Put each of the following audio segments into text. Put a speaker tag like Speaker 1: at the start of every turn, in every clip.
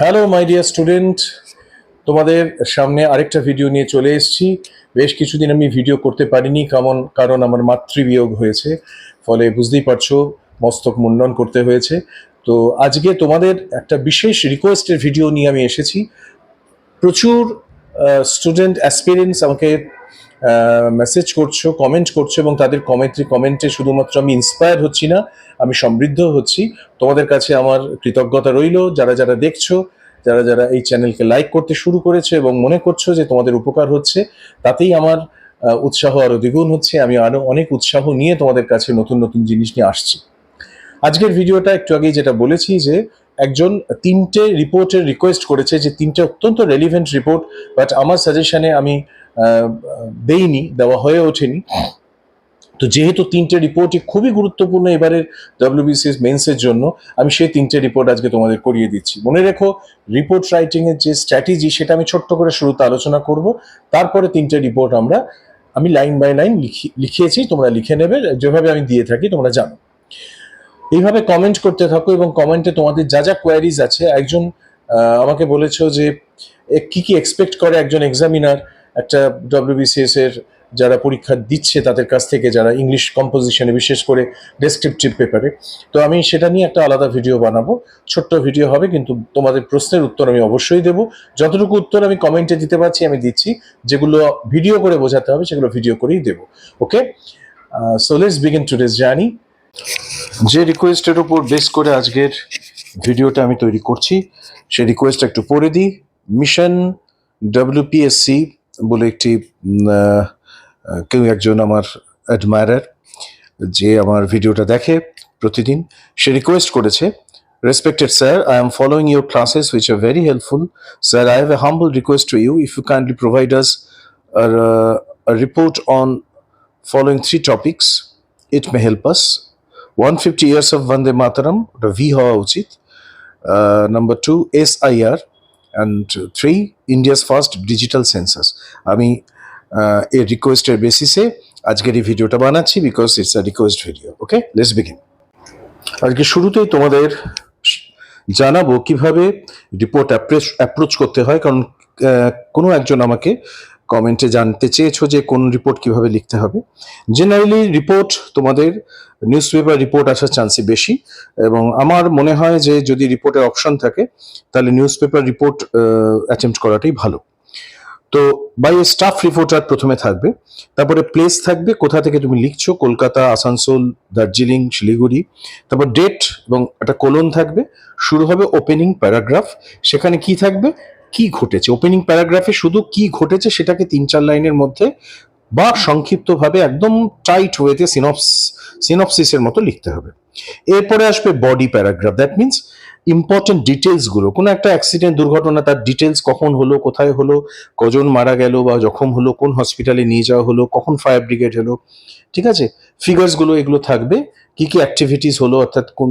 Speaker 1: Hello my dear student, তোমাদের সামনে আরেকটা ভিডিও নিয়ে চলে এসেছি। বেশ কিছুদিন আমি ভিডিও করতে পারিনি, কারণ আমার মাতৃবিয়োগ হয়েছে, ফলে বুঝতেই পারছো মস্তক মুন্ডন করতে হয়েছে। তো আজকে তোমাদের একটা বিশেষ রিকোয়েস্টের ভিডিও নিয়ে আমি এসেছি। প্রচুর স্টুডেন্ট অ্যাসপিরেন্টস আমাকে মেসেজ করছো, কমেন্ট করছো, এবং তাদের কমেন্টে শুধুমাত্র আমি ইন্সপায়ার হচ্ছি না, আমি সমৃদ্ধ হচ্ছি। তোমাদের কাছে আমার কৃতজ্ঞতা রইল, যারা যারা দেখছো, যারা যারা এই চ্যানেলকে লাইক করতে শুরু করেছে এবং মনে করছো যে তোমাদের উপকার হচ্ছে, তাতেই আমার উৎসাহ আরো দ্বিগুণ হচ্ছে। আমি আরো অনেক উৎসাহ নিয়ে তোমাদের কাছে নতুন নতুন জিনিস নিয়ে আসছি। আজকের ভিডিওটা একটু আগেই যেটা বলেছি যে একজন তিনটে রিপোর্টের রিকোয়েস্ট করেছে, যে তিনটে অত্যন্ত রেলিভেন্ট রিপোর্ট, বাট আমার সাজেশনে আমি দেওয়া হয়ে ওঠেনি। তো যেহেতু তিনটে রিপোর্টই খুবই গুরুত্বপূর্ণ এবারের ডব্লিউবিসিএস মেন্সের জন্য, আমি সেই তিনটে রিপোর্ট আজকে তোমাদের করিয়ে দিচ্ছি। মনে রেখো, রিপোর্ট রাইটিং এর যে স্ট্র্যাটেজি সেটা আমি ছোট্ট করে শুরুতে আলোচনা করব, তারপরে তিনটে রিপোর্ট আমি লাইন বাই লাইন লিখিয়েছি, তোমরা লিখে নেবে, যেভাবে আমি দিয়ে থাকি তোমরা জানো। এইভাবে কমেন্ট করতে থাকো, এবং কমেন্টে তোমাদের যা যা কোয়ারিজ আছে, একজন আমাকে বলেছো যে কি কি এক্সপেক্ট করে একজন এক্সামিনার একটা ডব্লিউবিসিএস এর যারা পরীক্ষা দিচ্ছে তাদের কাছ থেকে, যারা ইংলিশ কম্পোজিশনে, বিশেষ করে ডেসক্রিপটিভ পেপারে। তো আমি সেটা নিয়ে একটা আলাদা ভিডিও বানাবো, ছোট্ট ভিডিও হবে, কিন্তু তোমাদের প্রশ্নের উত্তর আমি অবশ্যই দেবো। যতটুকু উত্তর আমি কমেন্টে দিতে পারছি আমি দিচ্ছি, যেগুলো ভিডিও করে বোঝাতে হবে সেগুলো ভিডিও করেই দেবো। Okay, so let's begin today's journey. যে রিকোয়েস্টের উপর বেস করে আজকের ভিডিওটা আমি তৈরি করছি, সেই রিকোয়েস্টটা একটু পড়ে দিই। মিশন ডব্লিউপিএসসি বলে একটি কেউ একজন আমার অ্যাডমায়ারার, যে আমার ভিডিওটা দেখে প্রতিদিন, সে রিকোয়েস্ট করেছে, Respected sir, I am following your classes which are very helpful. Sir, I have a humble request to you. If you kindly provide us a report on following three topics, it may help us. 150 years of Vande Mataram, the V হওয়া উচিত। Number 2, SIR, and 3, India's first digital census. আমি এই রিকোয়েস্টের বেসিসে আজকের এই ভিডিওটা বানাচ্ছি, because it's a request video. Okay, let's begin. আজকে শুরুতেই তোমাদের জানাবো কিভাবে রিপোর্ট অ্যাপ্রোচ করতে হয়, কারণ কোনো একজন আমাকে কমেন্টে জানতে চেয়েছো যে কোন রিপোর্ট কিভাবে লিখতে হবে। জেনারেলি রিপোর্ট তোমাদের নিউজ পেপার রিপোর্ট আসার চান্সই বেশি, এবং আমার মনে হয় যে যদি রিপোর্টের অপশন থাকে তাহলে নিউজ পেপার রিপোর্ট অ্যাটেম্প্ট করাটাই ভালো। তো বাই স্টাফ রিপোর্টার প্রথমে থাকবে, তারপরে প্লেস থাকবে, কোথা থেকে তুমি লিখছো, কলকাতা, আসানসোল, দার্জিলিং, শিলিগুড়ি। তারপর ডেট এবং একটা কোলন থাকবে। শুরু হবে ওপেনিং প্যারাগ্রাফ, সেখানে কি থাকবে, কি ঘটেছে। ওপেনিং প্যারাগ্রাফে শুধু কি ঘটেছে সেটাকে 3-4 লাইনের মধ্যে বা সংক্ষিপ্তভাবে একদম টাইট ওয়েতে সিনপসিসের মতো লিখতে হবে। এরপরে আসবে body paragraph, that means important details গুলো। কোনো একটা অ্যাক্সিডেন্ট, দুর্ঘটনা, তার ডিটেলস, কখন হলো, কোথায় হলো, কজন মারা গেল বা জখম হলো, কোন হসপিটালে নিয়ে যাওয়া হলো, কখন ফায়ার ব্রিগেড হলো, ঠিক আছে। ফিগার্স গুলো এগুলো থাকবে, কি কি অ্যাক্টিভিটিস হলো, অর্থাৎ কোন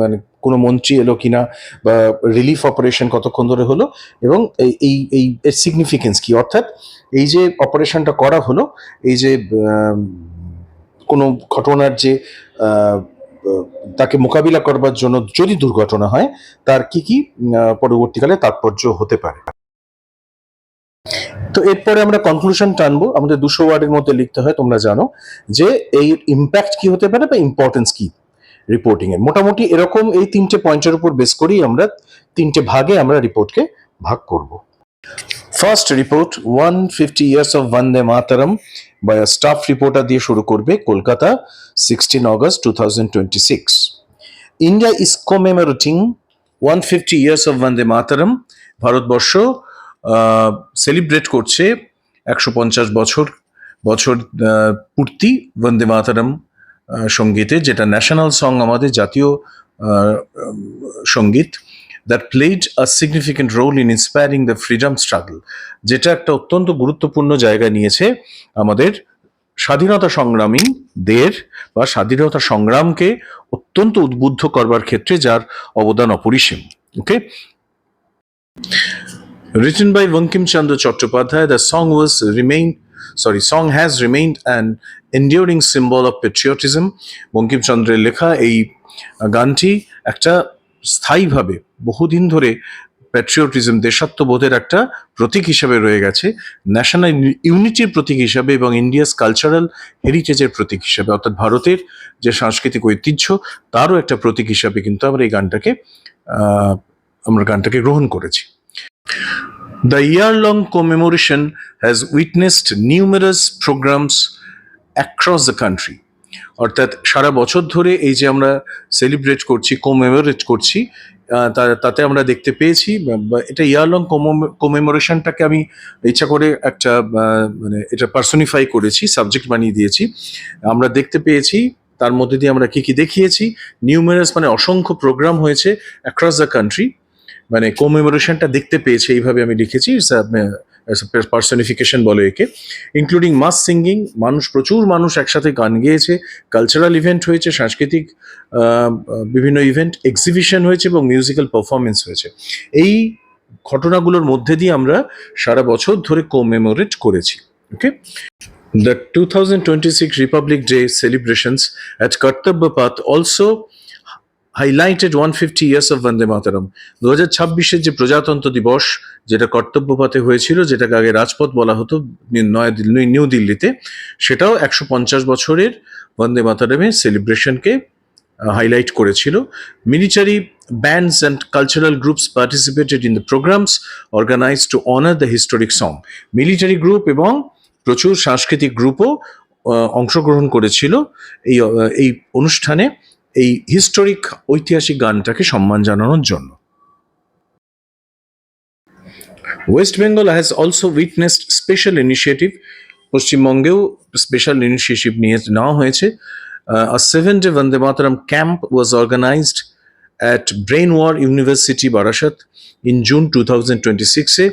Speaker 1: মানে কোনো মন্ত্রী এলো কিনা, বা রিলিফ অপারেশন কতক্ষণ ধরে হলো, এবং এই এই এর সিগনিফিকেন্স কি, অর্থাৎ এই যে অপারেশনটা করা হলো, এই যে কোনো ঘটনার যে তাকে মোকাবিলা করবার জন্য যদি দুর্ঘটনা হয়, তার কি কি পরবর্তীকালে তাৎপর্য হতে পারে। তো এরপরে আমরা কনক্লুশন টানবো, আমাদের 200 ওয়ার্ডের মধ্যে লিখতে হয়, তোমরা জানো যে এই ইম্প্যাক্ট কি হতে পারে বা ইম্পর্টেন্স কি রিপোর্টিং এর। মোটামুটি এরকম এই তিনটে পয়েন্টের উপর বেস করেই আমরা তিনটে ভাগে আমরা রিপোর্টকে ভাগ করব। First report, 150 years of Bande Mataram by a staff reporter দিয়ে শুরু করবে, Kolkata, 16 August 2026। India is commemorating 150 years of Bande Mataram. Bharatvarsha celebrate করছে 150 বছর পূর্তি বন্দে মাতরম সঙ্গীতে, যেটা ন্যাশনাল সং, আমাদের জাতীয় সঙ্গীত, that played a significant role in inspiring the freedom struggle, যেটা একটা অত্যন্ত গুরুত্বপূর্ণ জায়গা নিয়েছে আমাদের স্বাধীনতা সংগ্রামীদের বা স্বাধীনতা সংগ্রামকে অত্যন্ত উদ্বুদ্ধ করবার ক্ষেত্রে, যার অবদান অপরিসীম। ওকে, written by Bankim Chandra Chattopadhyay, the song has remained an enduring symbol of patriotism. Bankim চন্দ্রের লেখা এই গানটি একটা স্থায়ীভাবে বহুদিন ধরে প্যাট্রিয়টিজম, দেশাত্মবোধের একটা প্রতীক হিসাবে রয়ে গেছে, ন্যাশনাল ইউনিটির প্রতীক হিসাবে এবং ইন্ডিয়াস কালচারাল হেরিটেজের প্রতীক হিসাবে, অর্থাৎ ভারতের যে সাংস্কৃতিক ঐতিহ্য তারও একটা প্রতীক হিসাবে কিন্তু আমরা গানটাকে গ্রহণ করেছি। The year-long commemoration has witnessed numerous programs across the country. অর্থাৎ সারা বছর ধরে এই যে আমরা সেলিব্রেট করছি, কমেমোরেট করছি, তাতে আমরা দেখতে পেয়েছি, এটা ইয়ারলং কমেমোরেশনটাকে আমি ইচ্ছা করে একটা মানে এটা পার্সোনিফাই করেছি, সাবজেক্ট বানিয়ে দিয়েছি। আমরা দেখতে পেয়েছি তার মধ্যে দিয়ে আমরা কি কি দেখিয়েছি, নিউমেরাস মানে অসংখ্য প্রোগ্রাম হয়েছে অ্যাক্রস দ্য কান্ট্রি, মানে কমেমোরেশনটা দেখতে পেয়েছে এইভাবে আমি লিখেছি, পার্সনিফিকেশন বলে একে, ইনক্লুডিং মাস সিঙ্গিং, প্রচুর মানুষ একসাথে গান গেয়েছে, কালচারাল ইভেন্ট হয়েছে, সাংস্কৃতিক বিভিন্ন ইভেন্ট, এক্সিবিশন হয়েছে এবং মিউজিক্যাল পারফরমেন্স হয়েছে। এই ঘটনাগুলোর মধ্যে দিয়ে আমরা সারা বছর ধরে কমেমোরেট করেছি। ওকে, The 2026 Republic Day celebrations at Kartavya Path also highlighted 150 years of Vande Mataram. 2026-এর যে প্রজাতন্ত্র দিবস, যেটা কর্তব্যপথে হয়েছিল, যেটাকে আগে রাজপথ বলা হতো নিউ দিল্লিতে, সেটাও 150 বছরের বন্দে মাতারামের সেলিব্রেশনকে হাইলাইট করেছিল। Military bands and cultural groups participated in the programs organized to honor the historic song. Military group এবং প্রচুর সাংস্কৃতিক গ্রুপও অংশগ্রহণ করেছিল এই অনুষ্ঠানে, এই হিস্টোরিক ঐতিহাসিক গানটাকে সম্মান জানানোর জন্য। West Bengal has also witnessed special initiative, পশ্চিমবঙ্গেও স্পেশাল ইনিশিয়েটিভ নেওয়া হয়েছে। A 7-day Vande Mataram camp was organized at Brainwar University, Barashat in June 2026-এ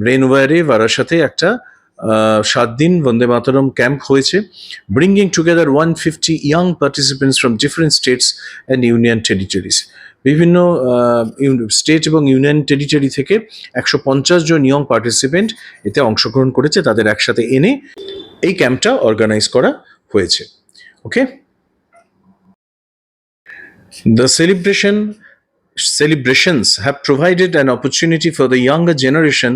Speaker 1: ব্রেনওয়ারে বারাসাতে একটা 7 দিন বন্দে মাতরম ক্যাম্প হয়েছে, bringing together 150 young participants from different states and union territories. বিভিন্ন state এবং union territory থেকে 150 জন ইয়ং পার্টিসিপেন্ট এতে অংশগ্রহণ করেছে, তাদের একসাথে এনে এই ক্যাম্পটা অর্গানাইজ করা হয়েছে। ওকে, The celebrations have provided an opportunity for the younger generation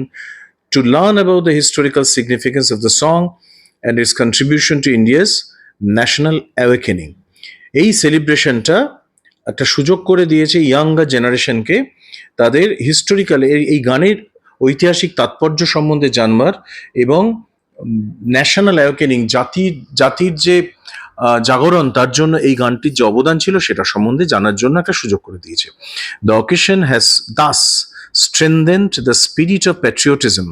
Speaker 1: to learn about the historical significance of the song and its contribution to India's national awakening. এই সেলিব্রেশনটা একটা সুযোগ করে দিয়েছে ইয়াঙ্গার জেনারেশনকে তাদের হিস্টোরিক্যাল এই গানের ঐতিহাসিক তাৎপর্য সম্বন্ধে জানবার এবং ন্যাশনাল অ্যাওয়েকেনিং, জাতির যে জাগরণ, তার জন্য এই গানটির যে অবদান ছিল সেটা সম্বন্ধে জানার জন্য একটা সুযোগ করে দিয়েছে। The occasion has Das strengthened the spirit of patriotism,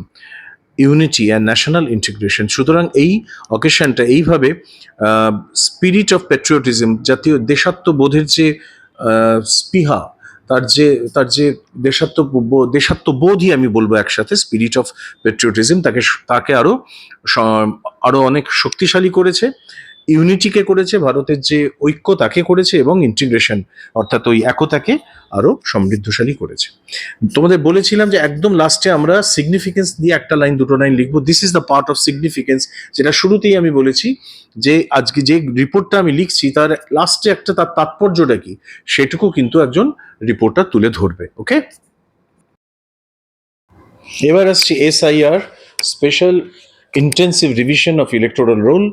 Speaker 1: unity and national integration. সুতরাং এই অকেশনটা এইভাবে স্পিরিট অফ প্যাট্রিয়টিজম, জাতীয় দেশাত্মবোধের যে স্পৃহা, তার যে দেশাত্মবোধই আমি বলবো একসাথে, স্পিরিট অফ প্যাট্রিয়টিজম, তাকে আরো অনেক শক্তিশালী করেছে, ইউনিটিকে করেছে, ভারতের যে ঐক্য তাকে করেছে এবং ইন্টিগ্রেশন অর্থাৎ ওই একতাকে আরো সমৃদ্ধশালী করেছে। তোমাদের বলেছিলাম যে একদম লাস্টে আমরা সিগনিফিকেন্স দিয়ে একটা লাইন দুটো লাইন লিখবো, this is the part of significance, যেটা শুরুতেই আমি বলেছি যে আজকে যে রিপোর্টটা আমি লিখছি তার লাস্টে একটা তার তাৎপর্যটা কি সেটুকু কিন্তু একজন রিপোর্টার তুলে ধরবে। ওকে, এবার আসছি SIR, special intensive revision of electoral role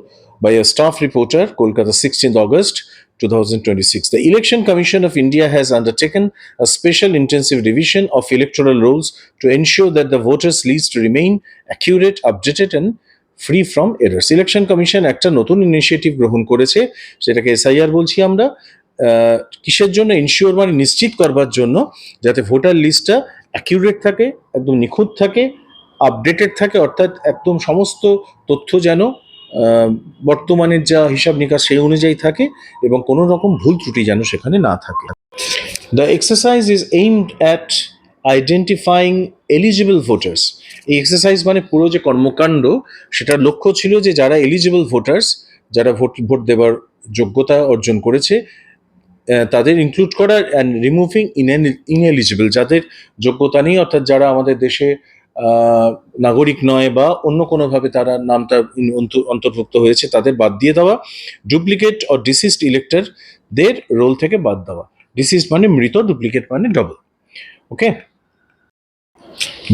Speaker 1: by a staff reporter, Kolkata, 16th August 2026. The Election Commission of India has undertaken a special intensive revision of electoral rolls to ensure that the voters' lists remain accurate, updated and free from errors. Election Commission একটা নতুন initiative গ্রহণ করেছে, সেটাকে SIR বলছি আমরা। কিসের জন্য? Ensure মানে নিশ্চিত করবার জন্য যাতে ভোটার লিস্টটা অ্যাকিউরেট থাকে, একদম নিখুঁত থাকে, আপডেটেড থাকে, অর্থাৎ একদম সমস্ত তথ্য যেন বর্তমানের যা হিসাব নিকাশ সেই অনুযায়ী থাকে এবং কোনো রকম ভুল ত্রুটি যেন সেখানে না থাকে। The exercise is aimed at identifying eligible voters. এই এক্সারসাইজ মানে পুরো যে কর্মকাণ্ড, সেটার লক্ষ্য ছিল যে যারা এলিজিবল ভোটার্স, যারা ভোট দেবার যোগ্যতা অর্জন করেছে, তাদের ইনক্লুড করা, অ্যান্ড রিমুভিং ইনএলিজিবল, যাদের যোগ্যতা নেই, অর্থাৎ যারা আমাদের দেশে নাগরিক নয় বা অন্য কোনোভাবে তারা নামটা অন্তর্ভুক্ত হয়েছে, তাদের বাদ দিয়ে দেওয়া। ডুপ্লিকেট অর ডিসিজড ইলেক্টরদের রোল থেকে বাদ দেওয়া। ডিসিজড মানে মৃত, ডুপ্লিকেট মানে double. Okay,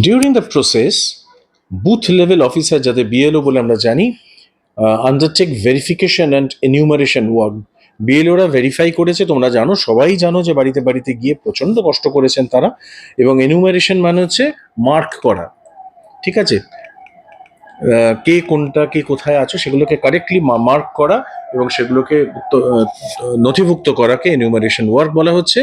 Speaker 1: During the process, booth level officer যাদের বিএলও বলে আমরা জানি, undertake verification and enumeration work. বিএলওরা ভেরিফাই করেছে, তোমরা জানো, সবাই জানো যে বাড়িতে বাড়িতে গিয়ে প্রচণ্ড কষ্ট করেছেন তারা। এবং এনিউমারেশন মানে হচ্ছে মার্ক করা, ঠিক আছে, কে কোনটা কে কোথায় আছো সেগুলোকে কারেক্টলি মার্ক করা এবং সেগুলোকে নথিভুক্ত করাকে এনিউমারেশন ওয়ার্ক বলা হচ্ছে।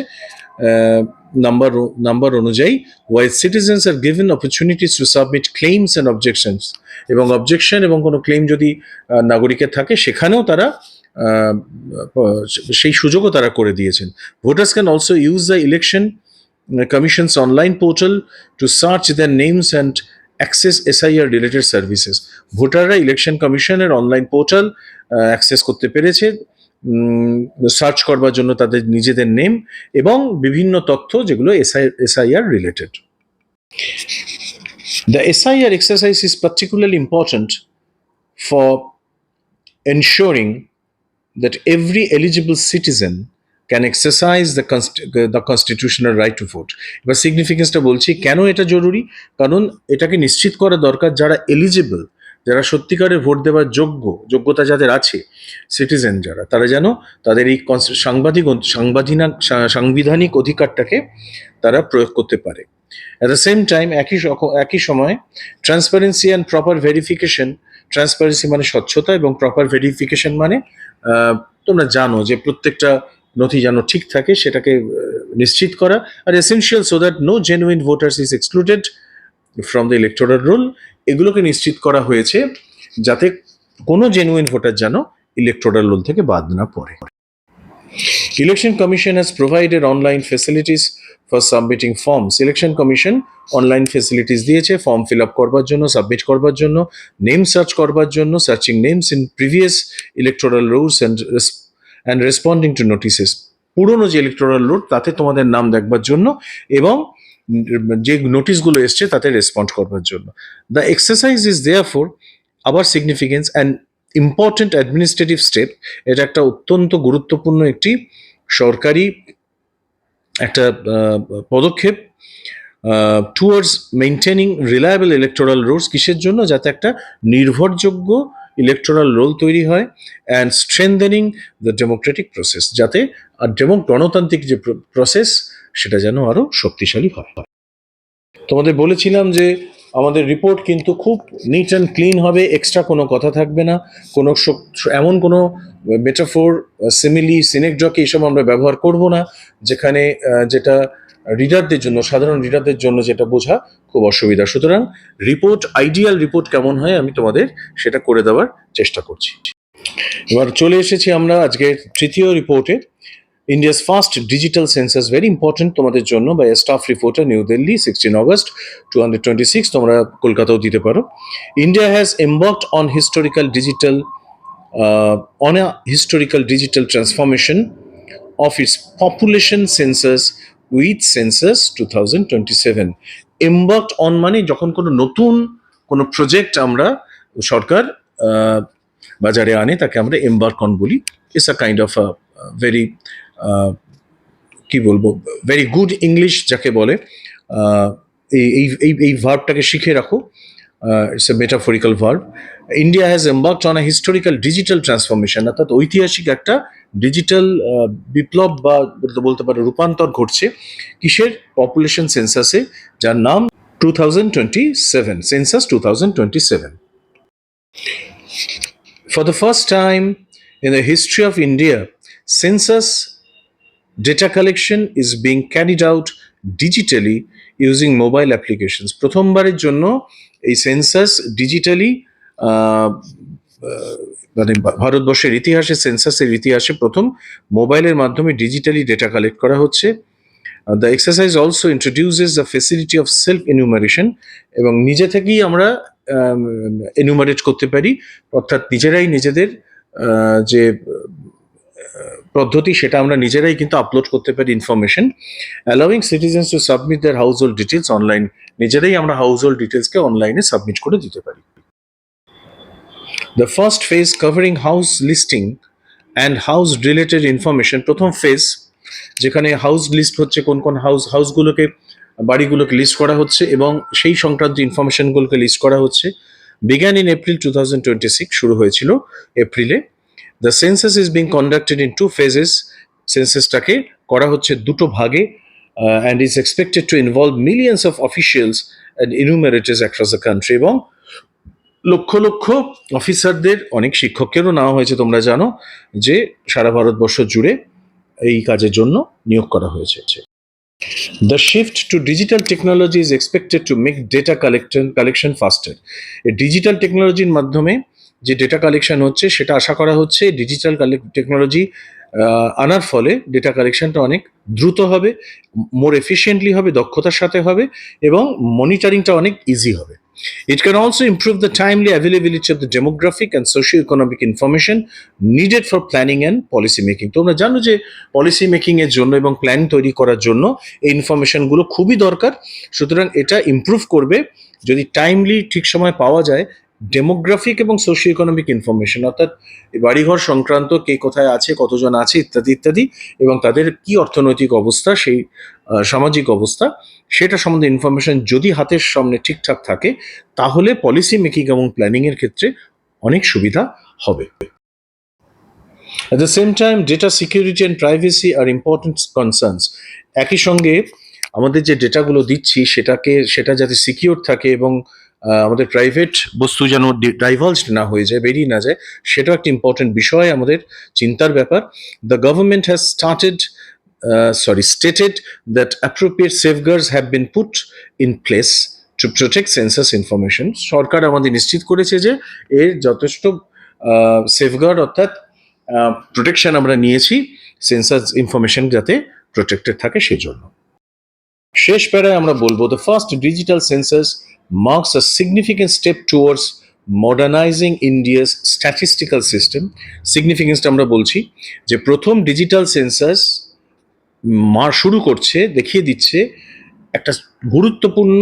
Speaker 1: নাম্বার অনুযায়ী wise citizens are given opportunities to submit claims and objections, এবং অবজেকশন এবং কোনো ক্লেম যদি নাগরিকের থাকে সেখানেও তারা সেই সুযোগও তারা করে দিয়েছেন। Voters can also use the election commission's online portal to search their names and access SIR related services. ভোটাররা ইলেকশন কমিশনের অনলাইন পোর্টাল অ্যাক্সেস করতে পেরেছে সার্চ করবার জন্য তাদের নিজেদের নেম এবং বিভিন্ন তথ্য যেগুলো SIR related. The SIR exercise is particularly important for ensuring that every eligible citizen can exercise the constitutional right to vote. এবার সিগনিফিকেন্সটা বলছি কেন এটা জরুরি, কারণ এটাকে নিশ্চিত করা দরকার যারা এলিজিবল, যারা সত্যিকারের ভোট দেওয়ার যোগ্যতা যাদের আছে, সিটিজেন যারা, তারা যেন তাদের এই সাংবিধানিক অধিকারটাকে তারা প্রয়োগ করতে পারে। At the same time, একই সময় transparency and proper verification, transparency মানে স্বচ্ছতা এবং প্রপার ভেরিফিকেশন মানে তোমরা জানো যে প্রত্যেকটা নথি যেন ঠিক থাকে সেটাকে নিশ্চিত করা, আর essential so that no genuine voters is excluded from the electoral roll. এগুলোকে নিশ্চিত করা হয়েছে যাতে কোনো জেনুইন ভোটার যেন ইলেকটোরাল রোল থেকে বাদ না পড়ে। Election Commission has provided online facilities for submitting forms. Election Commission online facilities দিয়েছে ফর্ম ফিল আপ করবার জন্য, সাবমিট করবার জন্য, নেম সার্চ করবার জন্য, searching names in previous electoral roles and responding two notices. পুরনো যে ইলেকটোরাল রোল তাতে তোমাদের নাম দেখবার জন্য এবং যে নোটিশগুলো এসছে তাতে রেসপন্ড করবার জন্য। দ্য এক্সারসাইজ ইজ দেয়ারফর আবার significance and important administrative step. এটা একটা অত্যন্ত গুরুত্বপূর্ণ একটি সরকারি একটা পদক্ষেপ towards maintaining reliable electoral Rolle's. কিসের জন্য? যাতে একটা নির্ভরযোগ্য ইলেকটোরাল রোল তৈরি হয়, and strengthening the Democratic process, যাতে আর গণতান্ত্রিক যে প্রসেস সেটা যেন আরও শক্তিশালী হয়। তোমাদের বলেছিলাম যে আমাদের রিপোর্ট কিন্তু খুব নিট অ্যান্ড ক্লিন হবে, এক্সট্রা কোনো কথা থাকবে না, কোনো এমন কোনো মেটাফোর, সিমিলি, সিনেকড্রক এইসব আমরা ব্যবহার করব না যেখানে যেটা রিডারদের জন্য, সাধারণ রিডারদের জন্য যেটা বোঝা খুব অসুবিধা। সুতরাং রিপোর্ট, আইডিয়াল রিপোর্ট কেমন হয় আমি তোমাদের সেটা করে দেওয়ার চেষ্টা করছি। এবার চলে এসেছি আমরা আজকের তৃতীয় রিপোর্টে। India's first digital census, very important তোমাদের জন্য, by a staff reporter, New Delhi, 16 August 2026, তোমরা কলকাতাও দিতে পারো। India has embarked on a historical digital transformation of its population census with census 2027. Embarked on মানে যখন কোনো নতুন কোনো প্রজেক্ট আমরা সরকার বাজারে আনে তাকে আমরা এমবার্ক অন বলি। It's a kind of a very কি বলবো, ভেরি গুড ইংলিশ যাকে বলে, এই ভার্বটাকে শিখে রাখো। It's a metaphorical verb. India has embarked on a historical digital transformation, অর্থাৎ ঐতিহাসিক একটা ডিজিটাল বিপ্লব বা বলতে পারো রূপান্তর ঘটছে। কিসের? পপুলেশন সেন্সাসে, যার নাম 2027, census 2027. For the first time in the history of India, census data collection is being carried out digitally using mobile applications. প্রথমবারের জন্য এই সেন্সাস ডিজিটালি, মানে ভারতবর্ষের ইতিহাসে, সেন্সাসের ইতিহাসে প্রথম মোবাইলের মাধ্যমে ডিজিটালি ডেটা কালেক্ট করা হচ্ছে। The exercise also introduces the facility of self-enumeration, এবং নিজে থেকেই আমরা এনুমারেট করতে পারি, অর্থাৎ নিজেরাই নিজেদের যে পদ্ধতি সেটা আমরা নিজেরাই কিন্তু আপলোড করতে পারি information. Allowing citizens to submit their house hold details online, নিজেরাই আমরা হাউস হোল্ড ডিটেলসকে অনলাইনে সাবমিট করে দিতে পারি। The first phase covering house listing and house related information, প্রথম ফেজ যেখানে হাউস লিস্ট হচ্ছে, কোন কোন হাউসগুলোকে বাড়িগুলোকে লিস্ট করা হচ্ছে এবং সেই সংক্রান্ত ইনফরমেশনগুলোকে লিস্ট করা হচ্ছে। বিজ্ঞান ইন এপ্রিল 2026 শুরু হয়েছিল এপ্রিলে। The census is being conducted in 2 phases। সেন্সাসটাকে করা হচ্ছে দুটো ভাগে and is expected to involve millions of officials and enumerators across the country, এবং লক্ষ লক্ষ অফিসারদের, অনেক শিক্ষককেও নেওয়া হয়েছে, তোমরা জানো যে সারা ভারতবর্ষ জুড়ে এই কাজের জন্য নিয়োগ করা হয়েছে। The shift to digital technology is expected to make data collection faster. Digital টেকনোলজির মাধ্যমে যে ডেটা কালেকশন হচ্ছে সেটা আশা করা হচ্ছে ডিজিটাল টেকনোলজি আনার ফলে ডেটা কালেকশনটা অনেক দ্রুত হবে, মোর এফিশিয়েন্টলি হবে, দক্ষতার সাথে হবে এবং মনিটরিংটা অনেক ইজি হবে। It can also improve the timely availability of the demographic and socio-economic information needed for planning and policy making. তোমরা জানো যে পলিসি মেকিং এর জন্য এবং প্ল্যান তৈরি করার জন্য এই ইনফরমেশনগুলো খুবই দরকার। সুতরাং এটা ইমপ্রুভ করবে যদি টাইমলি ঠিক সময় পাওয়া যায় ডেমোগ্রাফিক এবং সোশিও ইকোনমিক ইনফরমেশন, অর্থাৎ বাড়িঘর সংক্রান্ত কে কোথায় আছে, কতজন আছে ইত্যাদি ইত্যাদি, এবং তাদের কি অর্থনৈতিক অবস্থা, সেই সামাজিক অবস্থা, সেটা সম্বন্ধে ইনফরমেশন যদি হাতের সামনে ঠিকঠাক থাকে তাহলে পলিসি মেকিং এবং প্ল্যানিং এর ক্ষেত্রে অনেক সুবিধা হবে। At the same time, data security and privacy are important concerns. একই সঙ্গে আমাদের যে ডেটাগুলো দিচ্ছি সেটা যাতে সিকিউর থাকে এবং আমাদের প্রাইভেট বস্তু যেন ডাইভালজ না হয়ে যায়, বেরিয়ে না যায়, সেটাও একটা ইম্পর্টেন্ট বিষয়, আমাদের চিন্তার ব্যাপার। The government has stated that appropriate safeguards have been put in place to protect census information. সরকার আমাদের নিশ্চিত করেছে যে এর যথেষ্ট সেফগার্ড অর্থাৎ প্রোটেকশন আমরা নিয়েছি সেন্সাস ইনফরমেশন যাতে প্রোটেক্টেড থাকে সেই জন্য। শেষ প্যারায় আমরা বলবো, the first digital census marks a significant step towards modernizing India's statistical system. সিগনিফিকেন্সটা আমরা বলছি যে প্রথম ডিজিটাল সেন্সাস শুরু করছে, দেখিয়ে দিচ্ছে একটা গুরুত্বপূর্ণ,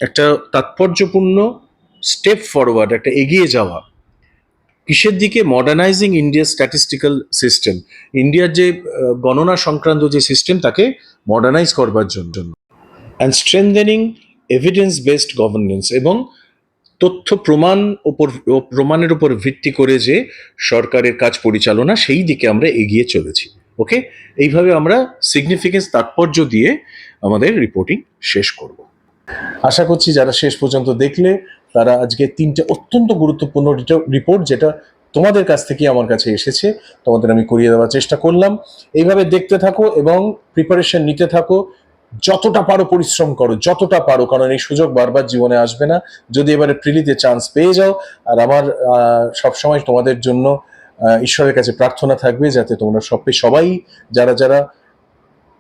Speaker 1: একটা তাৎপর্যপূর্ণ স্টেপ ফরওয়ার্ড, একটা এগিয়ে যাওয়া কিসের দিকে? মডার্নাইজিং ইন্ডিয়ার স্ট্যাটিস্টিক্যাল সিস্টেম, ইন্ডিয়ার যে গণনা সংক্রান্ত যে সিস্টেম তাকে মডার্নাইজ করবার জন্য, and strengthening evidence based governance, এবং তথ্য প্রমাণের উপর ভিত্তি করে যে সরকারের কাজ পরিচালনা, সেই দিকে আমরা এগিয়ে চলেছি। ওকে, এইভাবে আমরা সিগনিফিকেন্স, তাৎপর্য দিয়ে আমাদের রিপোর্টিং শেষ করব। আশা করছি যারা শেষ পর্যন্ত দেখলে তারা আজকে 3টে অত্যন্ত গুরুত্বপূর্ণ রিপোর্ট, যেটা তোমাদের কাছ থেকে আমার কাছে এসেছে, তোমাদের আমি করিয়ে দেওয়ার চেষ্টা করলাম। এইভাবে দেখতে থাকো এবং প্রিপারেশন নিতে থাকো, যতটা পারো পরিশ্রম করো, যতটা পারো, কারণ এই সুযোগ বারবার জীবনে আসবে না। যদি এবারে প্রিলিতে চান্স পেয়ে যাও, আর আমার সবসময় তোমাদের জন্য ঈশ্বরের কাছে প্রার্থনা থাকবে যাতে তোমরা সবাই যারা যারা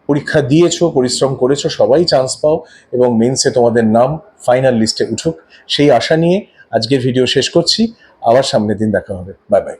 Speaker 1: পরীক্ষা দিয়েছো, পরিশ্রম করেছো, সবাই চান্স পাও এবং মেন্সে তোমাদের নাম ফাইনাল লিস্টে উঠুক, সেই আশা নিয়ে আজকের ভিডিও শেষ করছি। আবার সামনের দিন দেখা হবে। Bye bye.